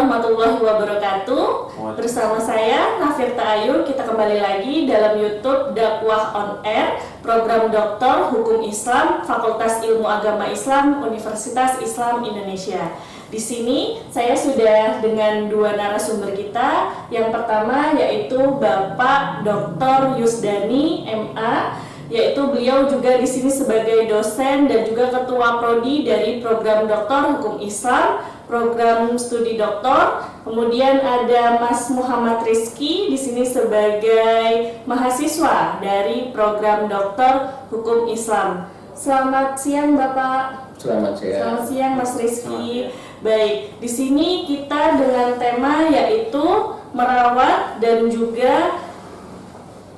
warahmatullahi wabarakatuh. Bersama saya Nafirta Ayu, kita kembali lagi dalam YouTube Dakwah on Air, program Doktor Hukum Islam Fakultas Ilmu Agama Islam Universitas Islam Indonesia. Di sini saya sudah dengan dua narasumber kita. Yang pertama yaitu Bapak Dr. Yusdani MA, yaitu beliau juga di sini sebagai dosen dan juga ketua prodi dari program Doktor Hukum Islam, program studi doktor. Kemudian ada Mas Muhammad Rizky di sini sebagai mahasiswa dari program Doktor Hukum Islam. Selamat siang Bapak. Selamat siang. Selamat siang Mas Rizky. Baik, di sini kita dengan tema yaitu merawat dan juga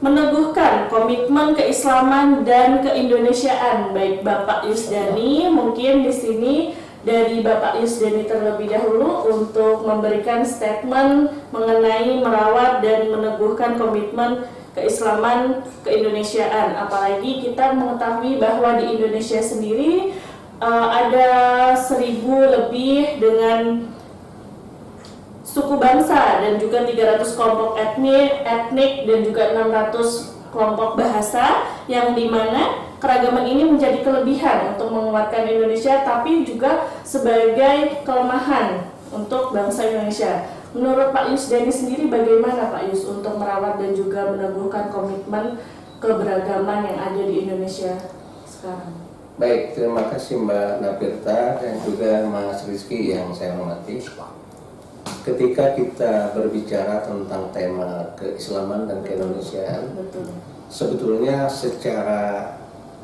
meneguhkan komitmen keislaman dan keindonesiaan. Baik Bapak Yusdani, mungkin di sini dari Bapak Yusdani terlebih dahulu untuk memberikan statement mengenai merawat dan meneguhkan komitmen keislaman keindonesiaan. Apalagi kita mengetahui bahwa di Indonesia sendiri ada 1.000 lebih dengan suku bangsa dan juga 300 kelompok etnik dan juga 600 kelompok bahasa, yang dimana keragaman ini menjadi kelebihan untuk menguatkan Indonesia tapi juga sebagai kelemahan untuk bangsa Indonesia. Menurut Pak Yusdani sendiri bagaimana Pak Yus untuk merawat dan juga meneguhkan komitmen keberagaman yang ada di Indonesia sekarang? Baik, terima kasih Mbak Nafirta dan juga Mas Rizky yang saya hormati. Ketika kita berbicara tentang tema keislaman dan keindonesiaan, sebetulnya secara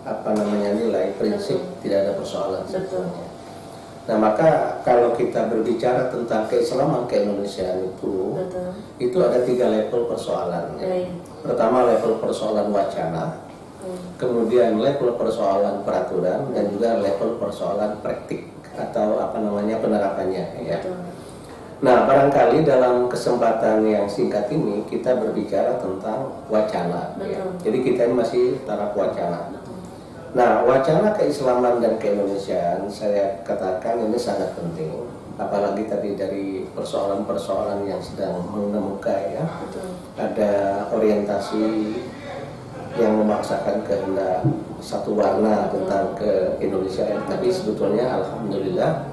nilai prinsip tidak ada persoalan sebetulnya. Nah, maka kalau kita berbicara tentang keislaman keindonesiaan itu ada 3 level persoalan. Pertama, level persoalan wacana. Kemudian level persoalan peraturan dan juga level persoalan praktik atau penerapannya ya. Nah, barangkali dalam kesempatan yang singkat ini kita berbicara tentang wacana ya. Jadi kita ini masih taraf wacana. Nah, wacana keislaman dan keindonesiaan saya katakan ini sangat penting. Apalagi tadi dari persoalan-persoalan yang sedang mengemuka ya. Ada orientasi yang memaksakan kehendak satu warna tentang keindonesiaan, tapi sebetulnya alhamdulillah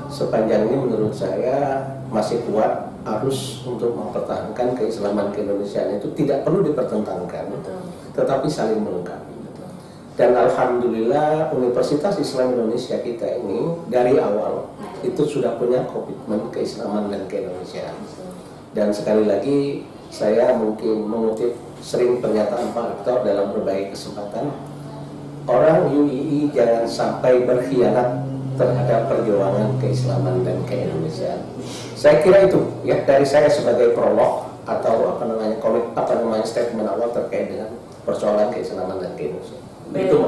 sepanjang ini menurut saya masih kuat arus untuk mempertahankan keislaman keindonesiaan itu tidak perlu dipertentangkan, tetapi saling melengkapi. Dan alhamdulillah Universitas Islam Indonesia kita ini dari awal itu sudah punya komitmen keislaman dan keindonesiaan. Dan sekali lagi saya mungkin mengutip sering pernyataan Pak Rektor dalam berbagai kesempatan, orang UII jangan sampai berkhianat terhadap perjuangan keislaman dan keindonesiaan. Saya kira itu ya dari saya sebagai prolog atau statement awal terkait dengan persoalan keislaman dan keindonesiaan. Itu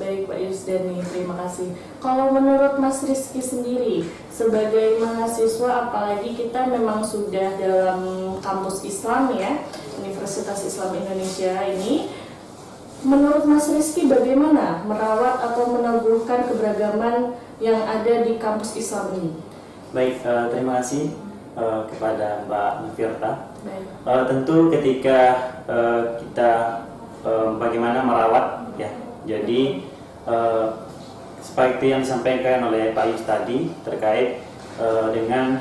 Baik Pak Yusdani, terima kasih. Kalau menurut Mas Rizky sendiri sebagai mahasiswa, apalagi kita memang sudah dalam kampus Islam ya, Universitas Islam Indonesia ini, menurut Mas Rizky bagaimana merawat atau meneguhkan keberagaman yang ada di kampus Islam ini? Baik, terima kasih kepada Mbak Nafirta. Tentu ketika kita bagaimana merawat ya, jadi seperti yang disampaikan oleh Pak Yus tadi terkait dengan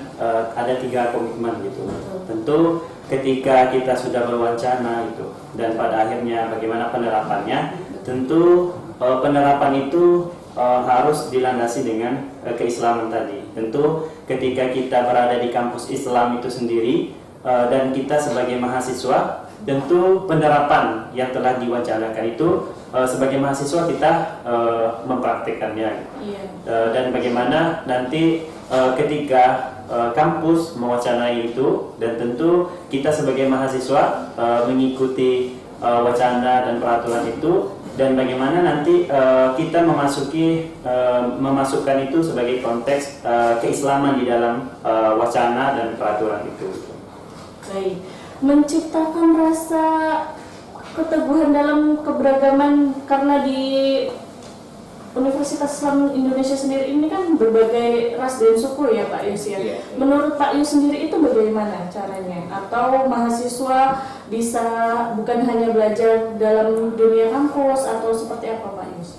ada 3 komitmen gitu. Tentu ketika kita sudah berwacana gitu dan pada akhirnya bagaimana penerapannya, tentu penerapan itu harus dilandasi dengan keislaman tadi. Tentu ketika kita berada di kampus Islam itu sendiri dan kita sebagai mahasiswa, tentu penerapan yang telah diwacanakan itu sebagai mahasiswa kita mempraktikkannya. Dan bagaimana nanti ketika kampus mewacanai itu, dan tentu kita sebagai mahasiswa mengikuti wacana dan peraturan itu, dan bagaimana nanti kita memasukkan itu sebagai konteks keislaman di dalam wacana dan peraturan itu. Baik, menciptakan rasa keteguhan dalam keberagaman, karena di Universitas Universitas Islam Indonesia sendiri ini kan berbagai ras dan suku ya Pak Yus ya. Iya. Menurut Pak Yus sendiri itu bagaimana caranya? Atau mahasiswa bisa bukan hanya belajar dalam dunia kampus atau seperti apa Pak Yus?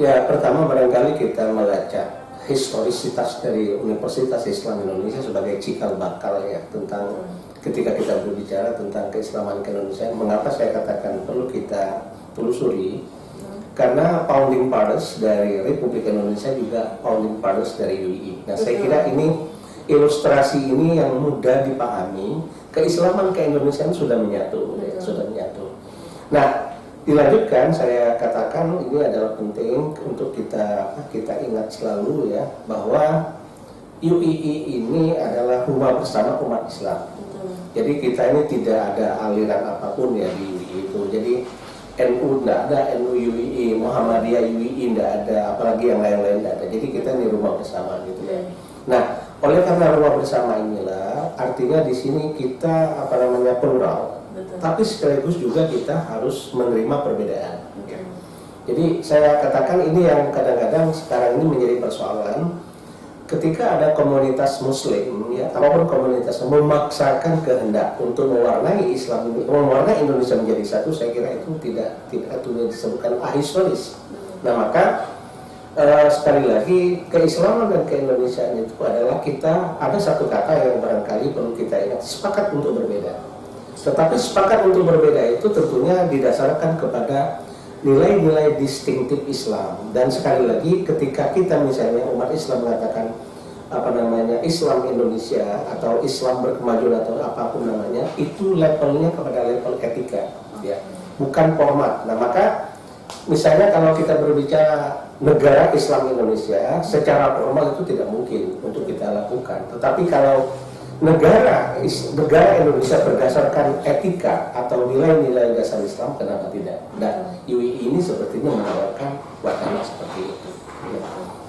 Ya, pertama barangkali kita melacak historisitas dari Universitas Islam Indonesia sebagai cikal bakal ya tentang ketika kita berbicara tentang keislaman Indonesia. Mengapa saya katakan perlu kita telusuri? Karena founding fathers dari Republik Indonesia juga founding fathers dari UII. Nah, saya kira ini ilustrasi ini yang mudah dipahami. Keislaman ke-Indonesiaan sudah menyatu, ya, sudah menyatu. Nah, dilanjutkan saya katakan ini adalah penting untuk kita ingat selalu ya bahwa UII ini adalah rumah bersama umat Islam. Jadi kita ini tidak ada aliran apapun ya di UII itu. Jadi NU tidak ada, NU UII, Muhammadiyah UII tidak ada, apalagi yang lain-lain tidak ada. Jadi kita ini rumah bersama gitu ya. Nah, oleh karena rumah bersama inilah, artinya di sini kita plural. Betul. Tapi sekaligus juga kita harus menerima perbedaan. Jadi saya katakan ini yang kadang-kadang sekarang ini menjadi persoalan. Ketika ada komunitas Muslim, ya, apapun komunitas memaksakan kehendak untuk mewarnai Islam, mewarnai Indonesia menjadi satu, saya kira itu tidak disebutkan ahistoris. Nah, maka sekali lagi keislaman dan keindonesiaan itu adalah kita ada satu kata yang barangkali perlu kita ingat, sepakat untuk berbeda. Tetapi sepakat untuk berbeda itu tentunya didasarkan kepada nilai-nilai distintif Islam. Dan sekali lagi ketika kita misalnya umat Islam mengatakan Islam Indonesia atau Islam berkemajuan atau apapun namanya, itu levelnya kepada level etika ya, bukan format. Nah, maka misalnya kalau kita berbicara negara Islam Indonesia secara formal itu tidak mungkin untuk kita lakukan. Tetapi kalau negara Indonesia berdasarkan etika atau nilai-nilai dasar Islam, kenapa tidak? Dan UII ini sepertinya menawarkan wacana seperti itu. Ya.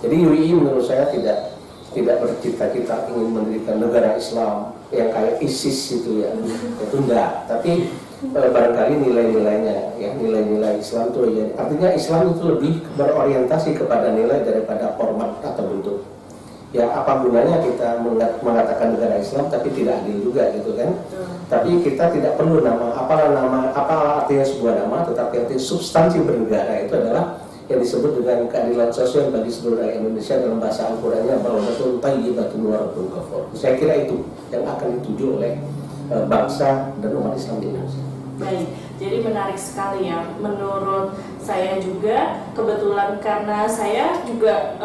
Jadi UII menurut saya tidak bercita-cita ingin mendirikan negara Islam yang kayak ISIS itu ya, itu enggak. Tapi barangkali nilai-nilainya, ya nilai-nilai Islam itu ya, artinya Islam itu lebih berorientasi kepada nilai daripada format atau bentuk. Ya apa gunanya kita mengatakan negara Islam tapi tidak adil juga gitu kan? Tapi kita tidak perlu apa artinya sebuah nama, tetapi arti substansi bernegara itu adalah yang disebut dengan keadilan sosial bagi seluruh rakyat Indonesia dalam bahasa Al-Qur'annya baldatun thayyibatun wa rabbun ghafur. Saya kira itu yang akan dituju oleh bangsa dan umat Islam di Indonesia. Baik, jadi menarik sekali ya. Menurut saya juga kebetulan karena saya juga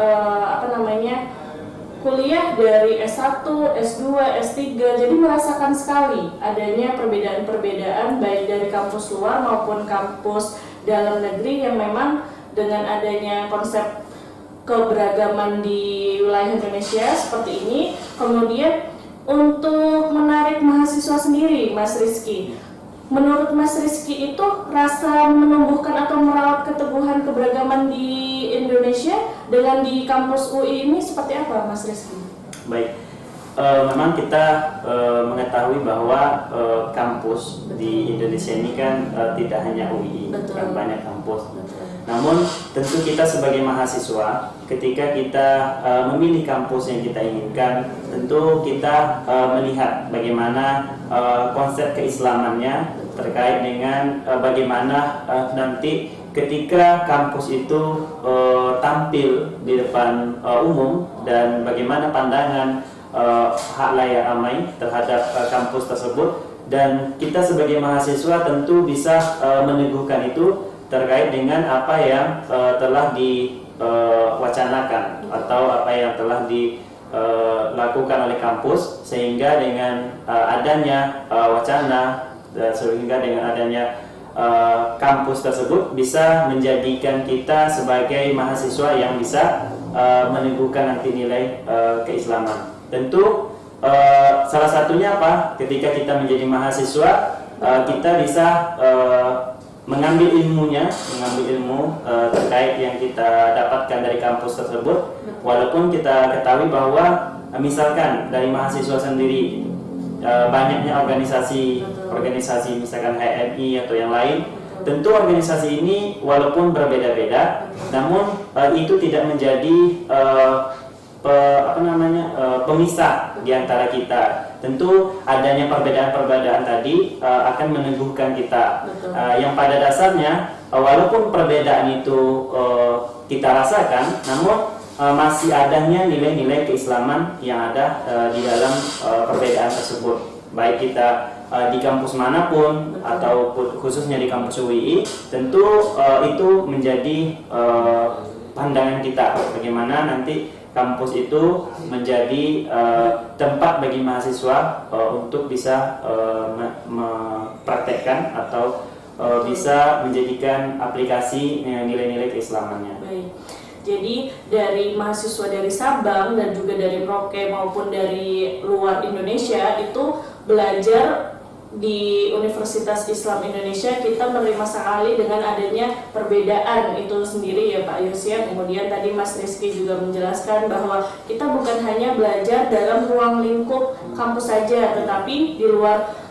kuliah dari S1, S2, S3, jadi merasakan sekali adanya perbedaan-perbedaan baik dari kampus luar maupun kampus dalam negeri yang memang dengan adanya konsep keberagaman di wilayah Indonesia seperti ini, kemudian untuk menarik mahasiswa sendiri, Mas Rizky, menurut Mas Rizky itu rasa menumbuhkan atau merawat keteguhan keberagaman di Indonesia dengan di kampus UI ini seperti apa, Mas Rizky? Baik, memang kita mengetahui bahwa kampus di Indonesia ini kan tidak hanya UI, kan banyak kampus. Betul. Namun tentu kita sebagai mahasiswa, ketika kita memilih kampus yang kita inginkan, tentu kita melihat bagaimana konsep keislamannya terkait dengan bagaimana nanti ketika kampus itu tampil di depan umum dan bagaimana pandangan halayak ramai terhadap kampus tersebut, dan kita sebagai mahasiswa tentu bisa meneguhkan itu terkait dengan apa yang telah diwacanakan atau apa yang telah dilakukan oleh kampus, sehingga dengan adanya wacana sehingga dengan adanya kampus tersebut bisa menjadikan kita sebagai mahasiswa yang bisa meneguhkan nanti nilai keislaman. Tentu salah satunya apa? Ketika kita menjadi mahasiswa, kita bisa mengambil ilmu terkait yang kita dapatkan dari kampus tersebut, walaupun kita ketahui bahwa misalkan dari mahasiswa sendiri banyaknya organisasi misalkan HMI atau yang lain, Tentu organisasi ini walaupun berbeda-beda, namun itu tidak menjadi pemisah di antara kita. Tentu adanya perbedaan-perbedaan tadi akan meneguhkan kita. Yang pada dasarnya walaupun perbedaan itu kita rasakan, namun masih adanya nilai-nilai keislaman yang ada di dalam perbedaan tersebut. Baik kita di kampus manapun atau khususnya di kampus UII, tentu itu menjadi pandangan kita bagaimana nanti kampus itu menjadi tempat bagi mahasiswa untuk bisa mempraktekkan atau bisa menjadikan aplikasi nilai-nilai keislamannya. Baik. Jadi dari mahasiswa dari Sabang dan juga dari Merauke maupun dari luar Indonesia itu belajar di Universitas Islam Indonesia, kita menerima sekali dengan adanya perbedaan itu sendiri ya Pak Yusya. Kemudian tadi Mas Rizky juga menjelaskan bahwa kita bukan hanya belajar dalam ruang lingkup kampus saja, tetapi di luar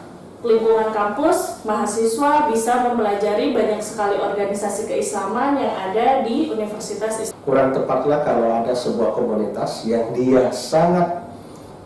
lingkungan kampus, mahasiswa bisa mempelajari banyak sekali organisasi keislaman yang ada di Universitas Islam. Kurang tepatlah kalau ada sebuah komunitas yang dia sangat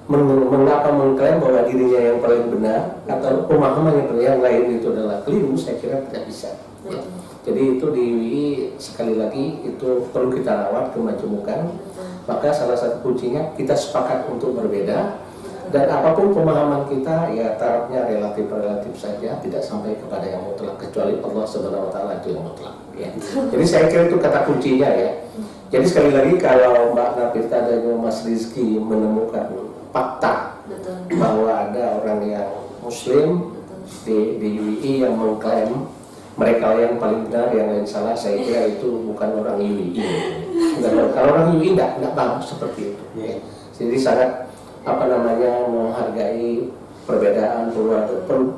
mengklaim bahwa dirinya yang paling benar atau pemahaman yang lain itu adalah keliru, saya kira tidak bisa. Ya. Jadi itu di UI sekali lagi itu perlu kita rawat kemajemukan. Maka salah satu kuncinya kita sepakat untuk berbeda. Dan apapun pemahaman kita, ya tarafnya relatif saja, tidak sampai kepada yang mutlak, kecuali Allah Subhanahu Wa Taala itu yang mutlak. Ya. Jadi saya kira itu kata kuncinya ya. Jadi sekali lagi kalau Mbak Napirta dan Mas Rizky menemukan fakta bahwa ada orang yang Muslim di UI yang mengklaim mereka yang paling benar, yang lain salah, saya kira itu bukan orang UI. Kalau orang UI tidak bagus seperti itu. Ya. Jadi sangat menghargai perbedaan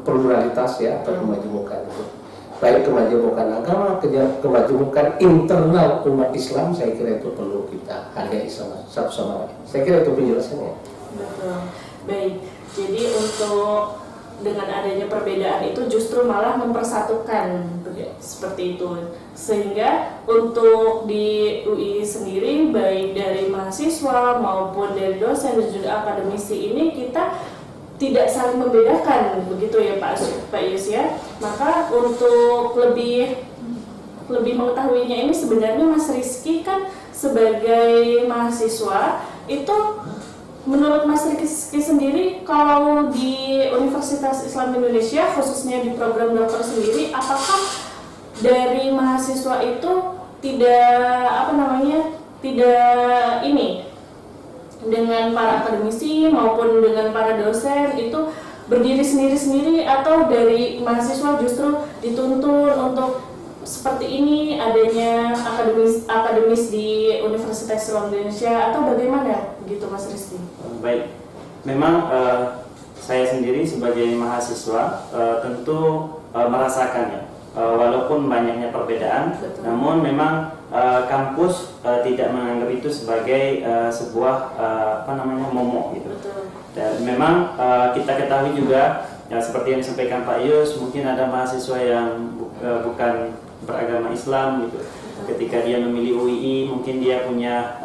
pluralitas ya atau kemajemukan itu. Baik kemajemukan agama, kemajemukan internal umat Islam, saya kira itu perlu kita hargai satu sama lain. Saya kira itu penjelasannya. Betul. Baik. Jadi untuk dengan adanya perbedaan itu justru malah mempersatukan seperti itu, sehingga untuk di UI sendiri baik dari mahasiswa maupun dari dosen dan juga akademisi ini kita tidak saling membedakan begitu ya Pak Yus ya. Maka untuk lebih mengetahuinya ini sebenarnya Mas Rizky kan sebagai mahasiswa itu, menurut Mas Rizky sendiri, kalau di Universitas Islam Indonesia, khususnya di program dokter sendiri, apakah dari mahasiswa itu tidak dengan para akademisi maupun dengan para dosen itu berdiri sendiri-sendiri, atau dari mahasiswa justru dituntun untuk seperti ini adanya akademis di Universitas Islam Indonesia, atau bagaimana begitu Mas Rizky? Baik, memang saya sendiri sebagai mahasiswa tentu merasakannya, walaupun banyaknya perbedaan. Betul. Namun memang kampus tidak menganggap itu sebagai sebuah momok gitu. Betul. Dan memang kita ketahui juga ya, seperti yang disampaikan Pak Yus, mungkin ada mahasiswa yang bukan beragama Islam gitu. Ketika dia memilih UII, mungkin dia punya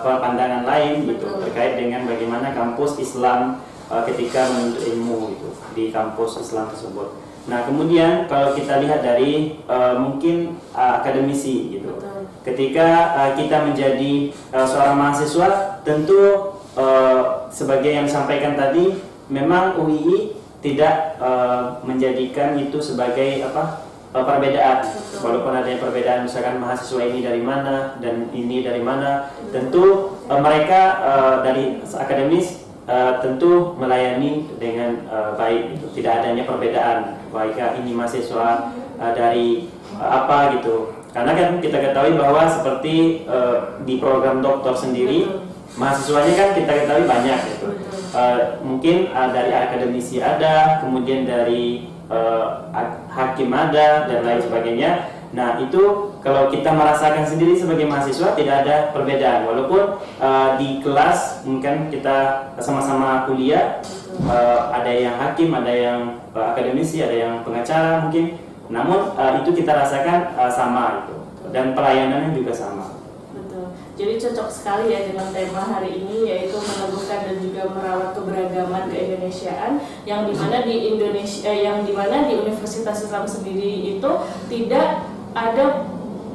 pandangan lain gitu terkait dengan bagaimana kampus Islam ketika menuntut ilmu gitu di kampus Islam tersebut. Nah, kemudian kalau kita lihat dari mungkin akademisi gitu. Ketika kita menjadi seorang mahasiswa, tentu sebagai yang disampaikan tadi, memang UII tidak menjadikan itu sebagai perbedaan. Walaupun adanya perbedaan, misalkan mahasiswa ini dari mana dan ini dari mana, tentu mereka dari akademis tentu melayani dengan baik gitu. Tidak adanya perbedaan baik ini mahasiswa dari apa gitu. Karena kan kita ketahui bahwa seperti di program doktor sendiri, mahasiswanya kan kita ketahui banyak gitu. Mungkin dari akademisi ada, kemudian dari hakim ada, dan lain sebagainya. Nah, itu kalau kita merasakan sendiri sebagai mahasiswa tidak ada perbedaan. Walaupun di kelas mungkin kita sama-sama kuliah, ada yang hakim, ada yang akademisi, ada yang pengacara mungkin. Namun itu kita rasakan sama itu, dan pelayanannya juga sama. Betul. Jadi cocok sekali ya dengan tema hari ini, yaitu meneguhkan dan juga merawat keberagaman keindonesiaan, yang dimana di Indonesia, yang dimana di Universitas Islam sendiri itu tidak ada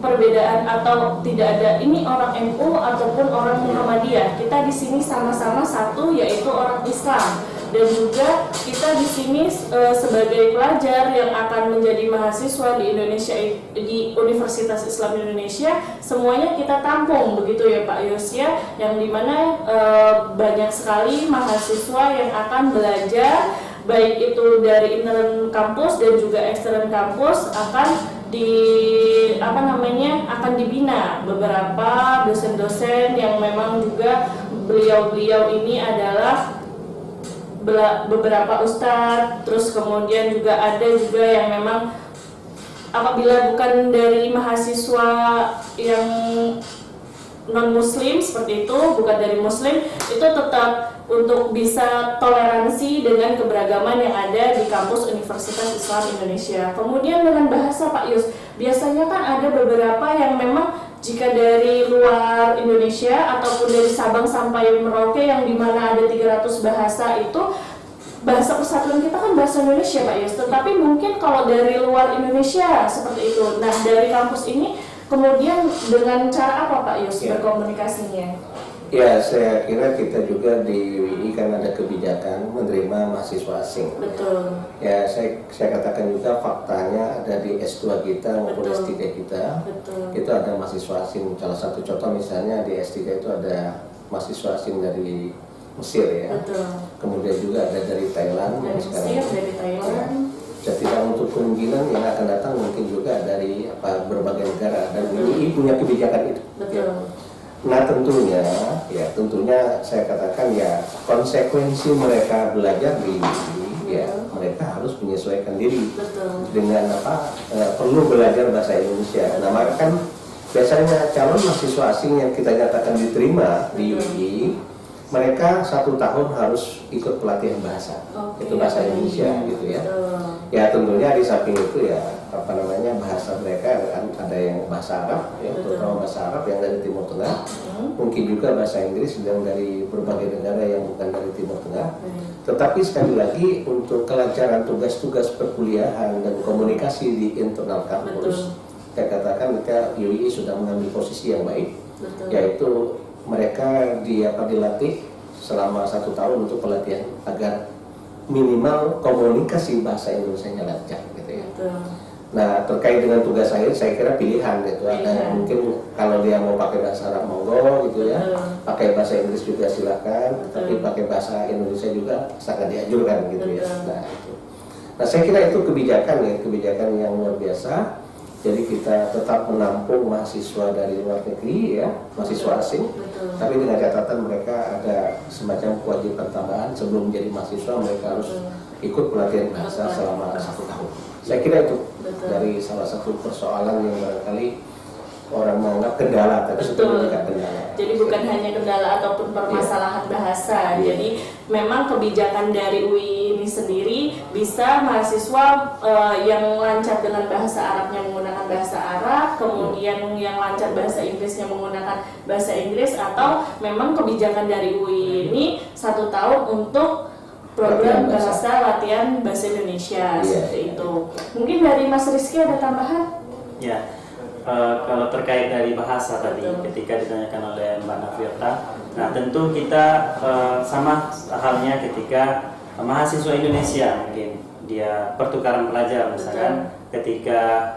perbedaan atau tidak ada ini orang NU ataupun orang Muhammadiyah. Kita di sini sama-sama satu, yaitu orang Islam. Dan juga kita di sini sebagai pelajar yang akan menjadi mahasiswa di Indonesia, di Universitas Islam Indonesia, semuanya kita tampung begitu ya Pak Yos ya, yang dimana banyak sekali mahasiswa yang akan belajar, baik itu dari intern kampus dan juga ekstern kampus, akan akan dibina beberapa dosen-dosen yang memang juga beliau-beliau ini adalah beberapa ustadz, terus kemudian juga ada juga yang memang apabila bukan dari mahasiswa yang non muslim seperti itu, bukan dari muslim, itu tetap untuk bisa toleransi dengan keberagaman yang ada di kampus Universitas Islam Indonesia. Kemudian dengan bahasa Pak Yus, biasanya kan ada beberapa yang memang jika dari luar Indonesia ataupun dari Sabang sampai Merauke yang dimana ada 300 bahasa itu, bahasa persatuan kita kan bahasa Indonesia Pak Yus, tetapi mungkin kalau dari luar Indonesia seperti itu. Nah dari kampus ini kemudian dengan cara apa Pak Yus berkomunikasinya? Ya, saya kira kita juga di UI kan ada kebijakan menerima mahasiswa asing. Betul. Ya, saya katakan juga faktanya ada di S2 kita maupun Betul. S3 kita. Betul. Itu ada mahasiswa asing. Salah satu contoh misalnya di S3 itu ada mahasiswa asing dari Mesir ya. Betul. Kemudian juga ada dari Thailand. Dari sekarang. Mesir, dari Thailand. Dan tidak untuk kemungkinan yang akan datang mungkin juga dari berbagai negara, dan UI punya kebijakan itu. Betul. Ya. Nah tentunya saya katakan ya konsekuensi mereka belajar di UI, ya mereka harus menyesuaikan diri. Betul. Dengan perlu belajar bahasa Indonesia. Nah maka kan biasanya calon mahasiswa asing yang kita nyatakan diterima di UI, mereka 1 tahun harus ikut pelatihan bahasa. Itu bahasa Indonesia gitu ya. Ya tentunya di samping itu ya bahasa mereka ada yang bahasa Arab ya, terutama bahasa Arab yang dari Timur Tengah, mungkin juga bahasa Inggris yang dari berbagai negara yang bukan dari Timur Tengah. Tetapi sekali lagi untuk kelancaran tugas-tugas perkuliahan dan komunikasi di internal kampus, saya katakan mereka UI sudah mengambil posisi yang baik. Yaitu mereka dilatih selama 1 tahun untuk pelatihan agar minimal komunikasi bahasa Indonesia lancar gitu ya. Nah terkait dengan tugas saya kira pilihan gitu. Ada mungkin kalau dia mau pakai bahasa Arab monggo gitu ya, pakai bahasa Inggris juga silakan, tapi pakai bahasa Indonesia juga sangat dianjurkan gitu ya. Nah saya kira itu kebijakan yang luar biasa. Jadi kita tetap menampung mahasiswa dari luar negeri ya, mahasiswa asing. Tapi dengan catatan mereka ada semacam kewajiban tambahan sebelum menjadi mahasiswa, mereka harus ikut pelatihan bahasa selama 1 tahun. Saya kira itu dari salah satu persoalan yang barangkali orang menganggap kendala, tapi sebetulnya tidak kendala. Jadi bukan hanya kendala ataupun permasalahan bahasa. Jadi memang kebijakan dari UI ini sendiri bisa mahasiswa yang lancar dengan bahasa Arabnya menggunakan bahasa Arab, kemudian yang lancar bahasa Inggrisnya menggunakan bahasa Inggris, atau memang kebijakan dari UI ini 1 tahun untuk program latihan bahasa Indonesia seperti itu. Mungkin dari Mas Rizky ada tambahan? Ya. Kalau terkait dari bahasa tadi ketika ditanyakan oleh Mbak Nafirta, nah tentu kita sama halnya ketika mahasiswa Indonesia mungkin dia pertukaran pelajar misalkan ketika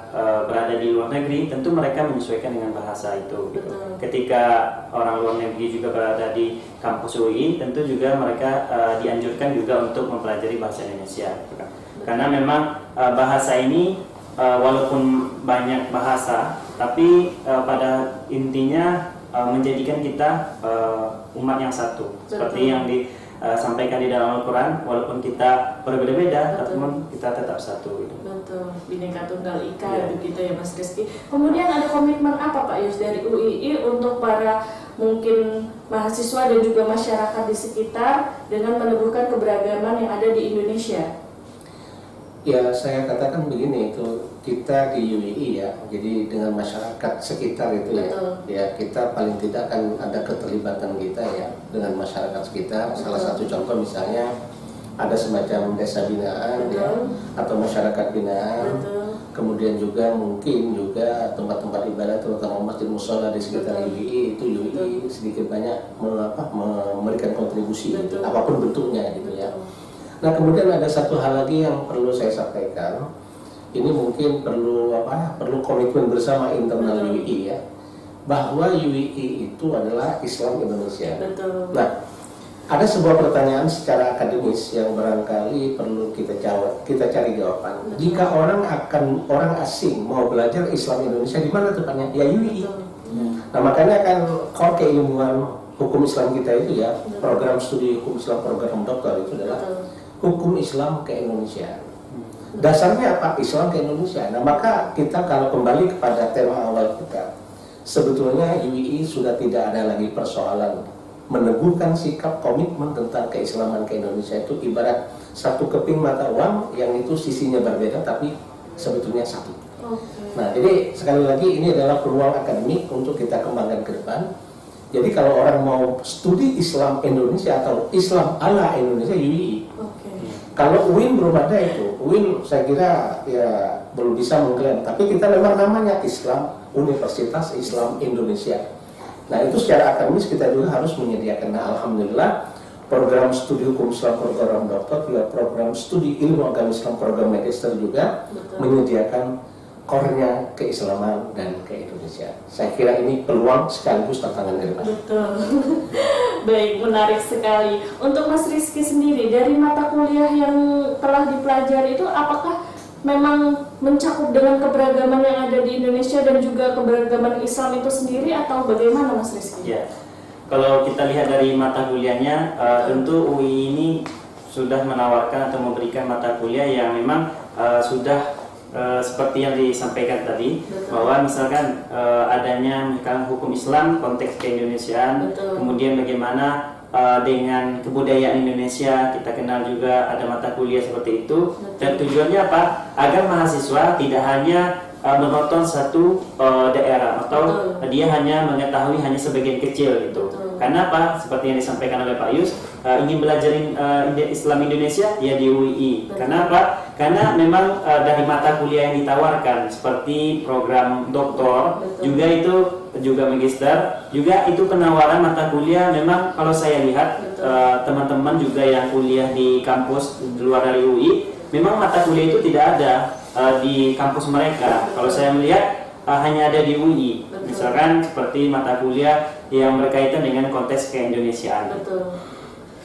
berada di luar negeri, tentu mereka menyesuaikan dengan bahasa itu gitu. Ketika orang luar negeri juga berada di kampus UI, tentu juga mereka dianjurkan juga untuk mempelajari bahasa Indonesia gitu kan. Karena memang bahasa ini walaupun banyak bahasa, tapi pada intinya menjadikan kita umat yang satu. Seperti yang disampaikan di dalam Al-Quran, walaupun kita berbeda-beda, namun kita tetap satu. Gitu. Betul, Bhinneka Tunggal Ika, begitu ya Mas Rizky. Kemudian ada komitmen apa Pak Yus dari UII untuk para mungkin mahasiswa dan juga masyarakat di sekitar dengan meneguhkan keberagaman yang ada di Indonesia? Ya saya katakan begini, itu kita di UII ya, jadi dengan masyarakat sekitar itu ya, Betul. ya kita paling tidak kan ada keterlibatan kita ya dengan masyarakat sekitar. Salah satu contoh misalnya ada semacam desa binaan ya, Betul. atau masyarakat binaan. Betul. Kemudian juga mungkin juga tempat-tempat ibadah terutama masjid musola di sekitar Betul. UII itu UII sedikit banyak memberikan kontribusi gitu, Betul. apapun bentuknya gitu ya. Betul. Nah kemudian ada satu hal lagi yang perlu saya sampaikan. Ini mungkin perlu komitmen bersama internal Betul. UII ya, bahwa UII itu adalah Islam Indonesia. Betul. Nah, ada sebuah pertanyaan secara akademis yang barangkali perlu kita jawab, kita cari jawaban. Betul. Jika orang asing mau belajar Islam Indonesia di mana tempatnya? Ya UII. Betul. Nah makanya kan core keilmuan hukum Islam kita itu ya, Betul. program studi hukum Islam, program doktor itu adalah Betul. hukum Islam ke Indonesia. Dasarnya apa? Islam ke Indonesia. Nah maka kita kalau kembali kepada tema awal kita, sebetulnya UII sudah tidak ada lagi persoalan meneguhkan sikap komitmen tentang keislaman ke Indonesia. Itu ibarat satu keping mata uang yang itu sisinya berbeda tapi sebetulnya satu. Oke. Nah jadi sekali lagi ini adalah peluang akademik untuk kita kembangkan ke depan. Jadi kalau orang mau studi Islam Indonesia atau Islam ala Indonesia, UII. Oke. Kalau UIN belum ada itu, UIN saya kira ya belum bisa mengklaim. Tapi kita memang namanya Islam Universitas Islam Indonesia. Nah itu secara akademis kita juga harus menyediakan. Nah alhamdulillah program studi hukum Islam, program doktor, juga program studi ilmu agama Islam, program magister juga Betul. menyediakan core-nya keislaman dan ke Indonesia. Saya kira ini peluang sekaligus tantangan ke depan. Betul. Baik, menarik sekali. Untuk Mas Rizky sendiri, dari mata kuliah yang telah dipelajari itu apakah memang mencakup dengan keberagaman yang ada di Indonesia dan juga keberagaman Islam itu sendiri atau bagaimana Mas Rizky? Ya, kalau kita lihat dari mata kuliahnya, tentu UI ini sudah menawarkan atau memberikan mata kuliah yang memang sudah seperti yang disampaikan tadi. Betul. Bahwa misalkan adanya misalkan hukum Islam konteks keindonesiaan, Betul. kemudian bagaimana dengan kebudayaan Indonesia, kita kenal juga ada mata kuliah seperti itu. Betul. Dan tujuannya apa? Agar mahasiswa tidak hanya menonton satu daerah atau Betul. dia hanya mengetahui hanya sebagian kecil gitu. Betul. Karena apa? Seperti yang disampaikan oleh Pak Yus, ingin belajarin Islam Indonesia ya di UII. Betul. Karena apa? Karena memang dari mata kuliah yang ditawarkan seperti program doktor, Betul. juga itu juga magister, juga itu penawaran mata kuliah memang kalau saya lihat Betul. teman-teman juga yang kuliah di kampus di luar dari UI, memang mata kuliah itu tidak ada di kampus mereka. Kalau saya melihat hanya ada di UI. Betul. Misalkan seperti mata kuliah yang berkaitan dengan konteks keindonesiaan. Betul.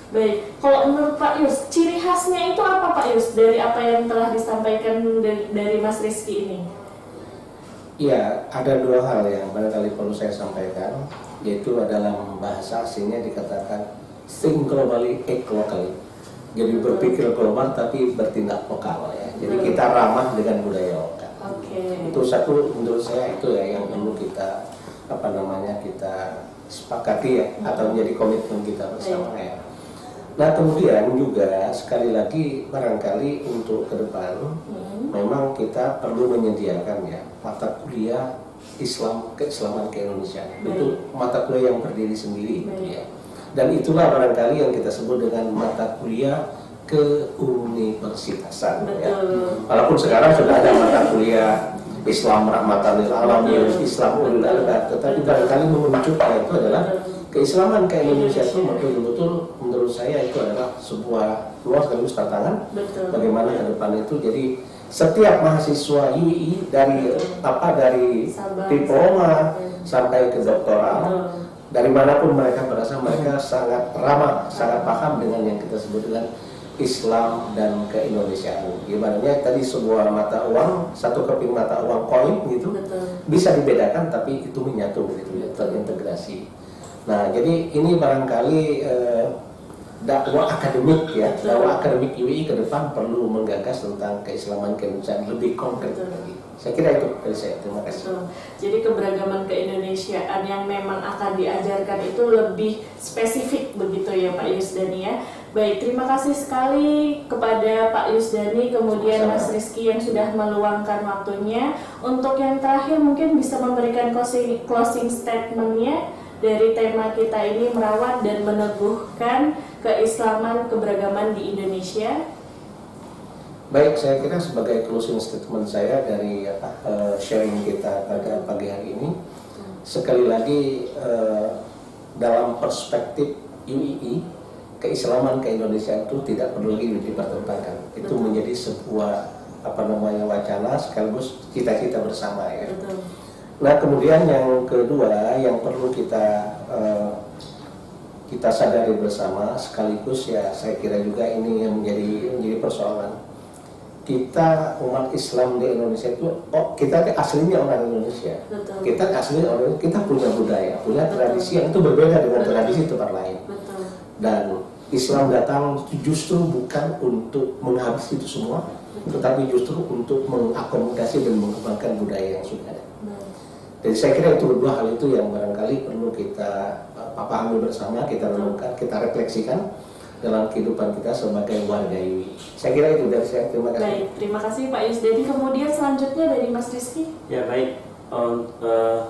Baik, kalau menurut Pak Yus, ciri khasnya itu apa Pak Yus dari apa yang telah disampaikan dari Mas Rizky ini? Ya, ada dua hal yang barangkali perlu saya sampaikan, yaitu dalam bahasa asingnya dikatakan think globally, act locally. Jadi berpikir global tapi bertindak lokal ya. Jadi Betul. kita ramah dengan budaya lokal. Oke. Itu satu menurut saya itu ya yang perlu kita kita sepakati ya, atau menjadi komitmen kita bersama ya. Nah kemudian juga sekali lagi barangkali untuk ke depan memang kita perlu menyediakan ya mata kuliah Islam keislaman ke Indonesia. Itu mata kuliah yang berdiri sendiri gitu ya. Dan itulah barangkali yang kita sebut dengan mata kuliah keuniversitasan ya. Betul. Walaupun sekarang sudah ada mata kuliah Islam rahmatan lil alamin, Islam ulul albab, tetapi barangkali memunculkan itu adalah keislaman ke Indonesia itu betul-betul menurut saya itu adalah sebuah luas sekaligus tantangan. Betul. Bagaimana ke depan itu. Jadi setiap mahasiswa UII dari Sabang, diploma sampai ke doktoral, Betul. dari manapun mereka berasal, mereka sangat ramah, sangat paham dengan yang kita sebut dengan Islam dan keindonesiaan. Gimana tadi sebuah mata uang, satu keping mata uang koin gitu, Betul. bisa dibedakan tapi itu menyatu gitu, terintegrasi. Nah jadi ini barangkali dakwah akademik ya, Betul. dakwah akademik UII ke depan perlu menggagas tentang keislaman keindonesiaan lebih konkret Betul. lagi. Saya kira itu dari saya. Terima kasih. Betul. Jadi keberagaman keindonesiaan yang memang akan diajarkan itu lebih spesifik begitu ya Pak Yusdani ya. Baik, terima kasih sekali kepada Pak Yusdani, kemudian Sama-sama. Mas Rizky yang sudah meluangkan waktunya. Untuk yang terakhir mungkin bisa memberikan closing statement-nya dari tema kita ini, merawat dan meneguhkan keislaman keberagaman di Indonesia. Baik, saya kira sebagai closing statement saya dari sharing kita pada pagi hari ini, sekali lagi dalam perspektif UII, keislaman ke-Indonesiaan itu tidak perlu lagi dipertentangkan. Itu Betul. menjadi sebuah wacana sekaligus cita-cita bersama ya. Betul. Nah, kemudian yang kedua yang perlu kita sadari bersama sekaligus ya, saya kira juga ini yang menjadi persoalan. Kita umat Islam di Indonesia itu, kita aslinya orang Indonesia. Betul. Kita aslinya orang, kita punya budaya, punya Betul. tradisi yang itu berbeda dengan Betul. tradisi tempat lain. Betul. Dan Islam datang justru bukan untuk menghabisi itu semua, tetapi justru untuk mengakomodasi dan mengembangkan budaya yang sudah ada. Jadi saya kira itu dua hal itu yang barangkali perlu kita pahami bersama, kita renungkan, kita refleksikan dalam kehidupan kita sebagai warga UII. Saya kira itu dari saya. Terima kasih. Baik, terima kasih Pak Yusdani. Kemudian selanjutnya dari Mas Rizky. Ya baik,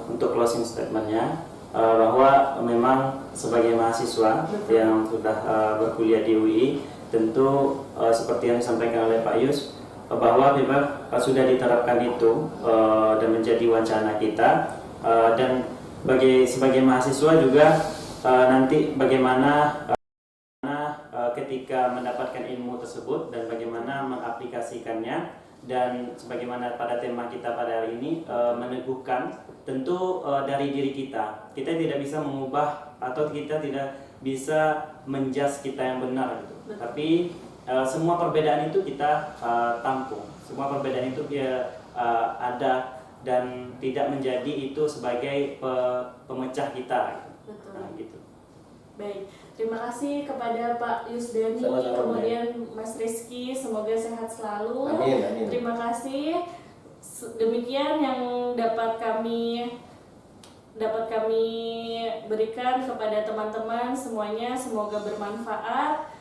untuk closing statementnya bahwa memang sebagai mahasiswa Betul. yang sudah berkuliah di UI, tentu seperti yang disampaikan oleh Pak Yus, bahwa memang sudah diterapkan itu dan menjadi wacana kita, dan sebagai mahasiswa juga nanti bagaimana ketika mendapatkan ilmu tersebut dan bagaimana mengaplikasikannya, dan sebagaimana pada tema kita pada hari ini, meneguhkan tentu dari diri kita tidak bisa mengubah atau kita tidak bisa menjudge kita yang benar gitu. Tapi semua perbedaan itu kita tampung, semua perbedaan itu ada dan tidak menjadi itu sebagai pemecah kita gitu. Betul. Nah, gitu. Baik, terima kasih kepada Pak Yusdani, Sama-sama, kemudian Mas Rizky, semoga sehat selalu. Amin, amin. Terima kasih. Demikian yang dapat kami berikan kepada teman-teman semuanya, semoga bermanfaat.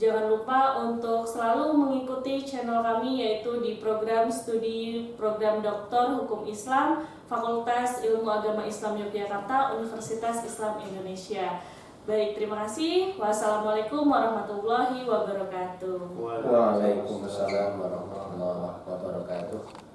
Jangan lupa untuk selalu mengikuti channel kami, yaitu di program studi program Doktor Hukum Islam Fakultas Ilmu Agama Islam Yogyakarta, Universitas Islam Indonesia. Baik, terima kasih. Wassalamualaikum warahmatullahi wabarakatuh. Waalaikumsalam warahmatullahi wabarakatuh.